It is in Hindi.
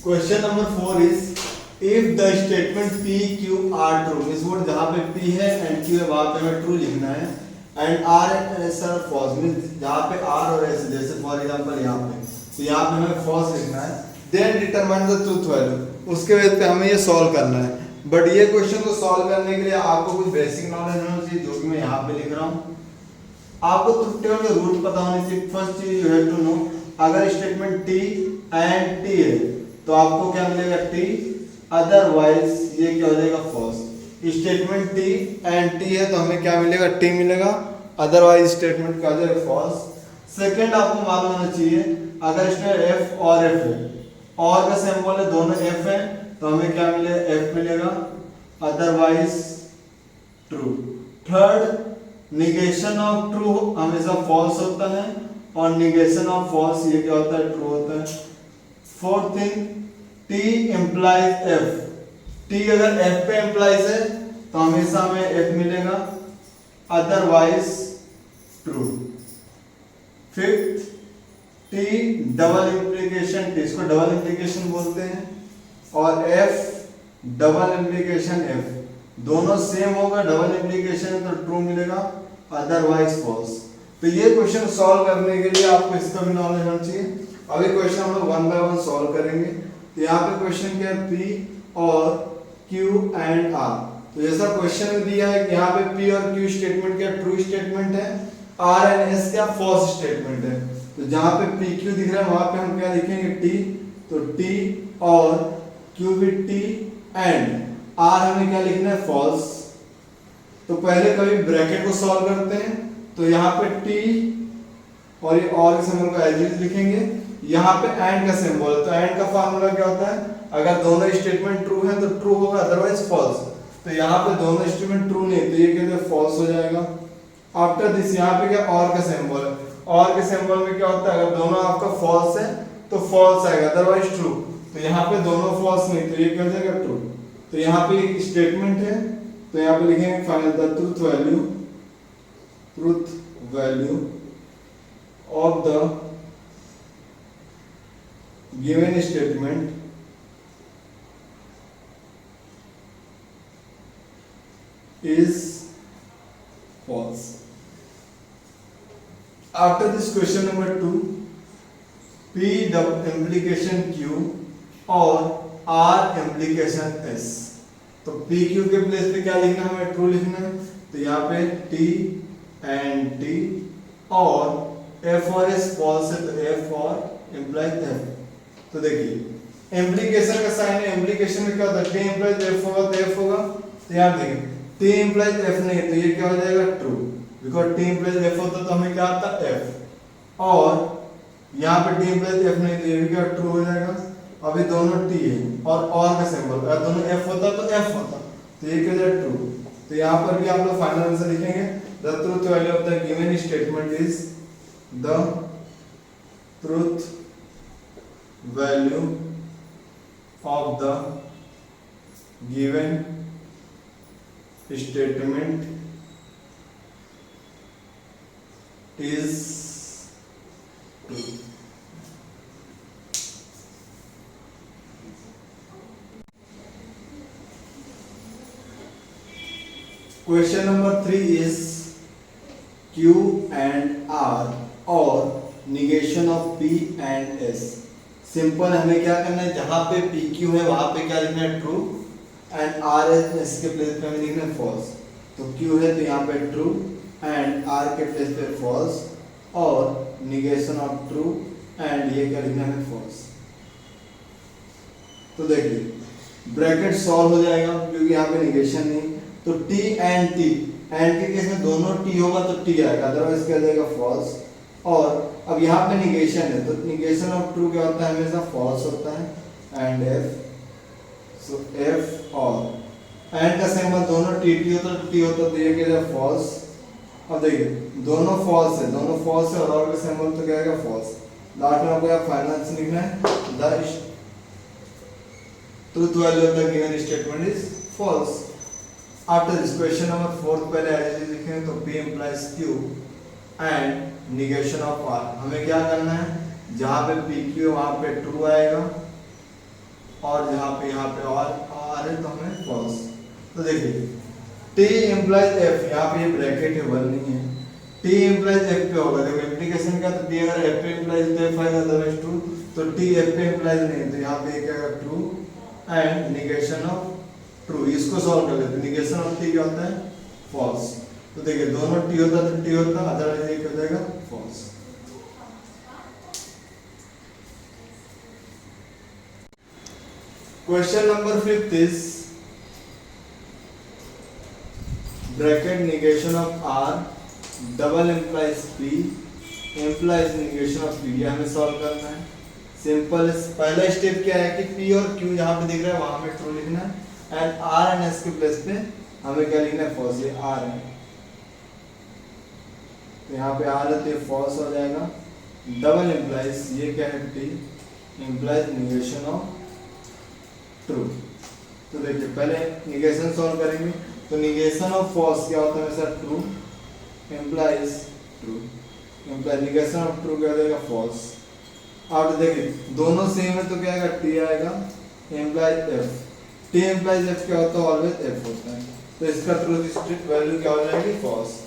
Question number 4 is if the statement P Q R true means what जहां पे P है एंड Q है वहां पे हमें ट्रू लिखना है and R and S are false means जहां पे R और S जैसे फॉर एग्जांपल यहां पे तो यहां पे हमें फॉल्स लिखना है then determine the truth value उसके बेस पे हमें ये सॉल्व करना है। बट ये क्वेश्चन को सॉल्व करने के लिए आपको कुछ बेसिक नॉलेज होना चाहिए जो कि मैं यहां पे लिख रहा हूं। आपको ट्रूथ टेबल के रूल पता होने चाहिए। फर्स्ट चीज यू हैव टू नो अगर स्टेटमेंट T एंड T है तो आपको क्या मिलेगा T अदरवाइज ये क्या हो जाएगा false. Statement T and T है तो हमें क्या मिलेगा T मिलेगा अदरवाइज स्टेटमेंट क्या हो जाएगा फॉल्स। सेकंड आपको मालूम होना चाहिए अगर इसमें F और F है और का सिंबल है दोनों F है तो हमें क्या मिलेगा F मिलेगा otherwise true. Third negation of true हमेशा फॉल्स होता है और निगेशन ऑफ फॉल्स ये क्या होता है ट्रू होता है। Fourth thing T implies F T अगर F पे implies है तो हमेशा हमें F मिलेगा otherwise true. Fifth T double implication T इसको डबल इंप्लीकेशन बोलते हैं और F डबल इंप्लीकेशन F दोनों सेम होगा डबल इंप्लीकेशन तो ट्रू मिलेगा अदरवाइज फॉल्स। तो ये क्वेश्चन सॉल्व करने के लिए आपको इसका भी नॉलेज होना चाहिए। अभी क्वेश्चन हम लोग वन बाय वन सॉल्व करेंगे। तो यहाँ पे क्वेश्चन क्या है P और Q एंड R। तो जैसा क्वेश्चन में दिया है कि यहाँ पे P और Q स्टेटमेंट क्या ट्रू स्टेटमेंट है R एंड S क्या फॉल्स स्टेटमेंट है। तो जहाँ पे P Q दिख रहा है वहां पे हम क्या लिखेंगे T तो T और Q भी T एंड R हमें क्या लिखना है फॉल्स। तो पहले कभी ब्रैकेट को सॉल्व करते हैं तो यहाँ पे T और ये और के सिंबल को एज इट लिखेंगे। यहाँ पे एंड का सिंबल है तो एंड का फार्मूला क्या होता है अगर दोनों स्टेटमेंट ट्रू है तो ट्रू होगा अदरवाइज फॉल्स। तो यहाँ पे दोनों स्टेटमेंट ट्रू नहीं तो ये कहते हैं फॉल्स हो जाएगा। आफ्टर दिस यहाँ पे क्या और का सिंबल है और के सिंबल में क्या होता है अगर दोनों आपका फॉल्स है तो फॉल्स आएगा अदरवाइज ट्रू। तो यहाँ पे दोनों फॉल्स नहीं तो ये क्या हो जाएगा ट्रू। तो यहाँ पे एक स्टेटमेंट है तो यहाँ पे लिखेंगे final the truth value of the given statement is false. After this question number 2 P implication Q और R implication S। तो P Q के प्लेस पे क्या लिखना है हमें ट्रू लिखना है। तो यहाँ पे T एंड T और F और S फॉल्स है तो F और implies F। तो देखिए इम्प्लीकेशन का साइन है इम्प्लीकेशन में क्या होता है T implies F होगा तो F होगा। तो यहाँ देखिए T implies F नहीं तो ये क्या हो जाएगा true because T implies F होता तो हमें क्या आता F और यहाँ पे T implies F नहीं तो ये भी क्या ट्रू हो जाएगा। अभी दोनों T है और का सिंबल अगर दोनों F होता तो F होता तो ये क्या हो जाएगा ट्रू। तो यहाँ पर भी आप लोग फाइनल आंसर लिखेंगे the truth value of the given statement is the truth value of the given statement is true। Question number 3 is Q and R or negation of P and S। Simple हमें क्या करना है जहां पे पी क्यू है वहां पे क्या लिखना है ट्रू एंड आर एस के प्लेस पे हमें लिखना है फॉल्स। तो क्यू है तो यहाँ पे ट्रू एंड आर के प्लेस पे फॉल्स और निगेशन ऑफ ट्रू एंड ये क्या लिखना है फॉल्स। तो देखिए ब्रैकेट सॉल्व हो जाएगा क्योंकि यहाँ पे निगेशन नहीं तो टी एंड के केस में दोनों टी होगा तो टी आएगा अदरवाइज क्या जाएगा फॉल्स। और अब यहाँ पे निगेशन है तो निगेशन ऑफ ट्रू क्या होता है हमेशा फॉल्स होता है एंड एफ सो एफ और एंड का सिंबल दोनों टी होता तो ये क्या है फॉल्स। अब देखिए दोनों फॉल्स है और का सिंबल तो क्या आएगा फॉल्स। लास्ट में आपको फाइनल आंसर लिखना है the truth value of the given statement is false. After this question number 4 पहले एज लिखेंगे तो P implies Q and negation of R। हमें क्या करना है जहां पे PQ वहां पे ट्रू आएगा और यहाँ पे और आर है तो हमें फॉल्स। तो देखिए टी इम्प्लाइज एफ, यहाँ पे ये ब्रैकेट है 1 नहीं है, टी इम्प्लाइज एफ पे होगा। देखो इंप्लीकेशन का तो टी अगर एफ पे इम्प्लाइज तो एफ आएगा, अदरवाइज ट्रू। तो टी एफ पे इम्प्लाइज नहीं है तो यहाँ पे क्या आएगा true and negation of true. इसको सॉल्व कर लेते हैं। निगेशन ऑफ टी क्या होता है फॉल्स। तो देखिए दोनों टी होता तो टी होता, अदरवाइज ये क्या हो जाएगा false. Question number 5 is bracket negation of R double implies P implies negation of P। हमें सॉल्व करना है। सिंपल पहला स्टेप क्या है कि P और Q जहाँ पे दिख रहा है वहां हमें ट्रू लिखना है एंड R एंड S के प्लेस पे हमें क्या लिखना है फॉल्स। ये R है तो यहाँ पे R है तो ये फॉल्स हो जाएगा। डबल implies ये क्या है P implies negation of true. तो देखिए पहले निगेशन सॉल्व करेंगे तो निगेशन ऑफ फॉल्स क्या होता है sir true implies true, implies negation of true क्या हो जाएगा फॉल्स। अब देखिए दोनों सेम है तो क्या आएगा टी आएगा implies F. T implies F क्या होता है ऑलवेज एफ होता है। तो इसका ट्रू वैल्यू क्या हो जाएगी फॉल्स।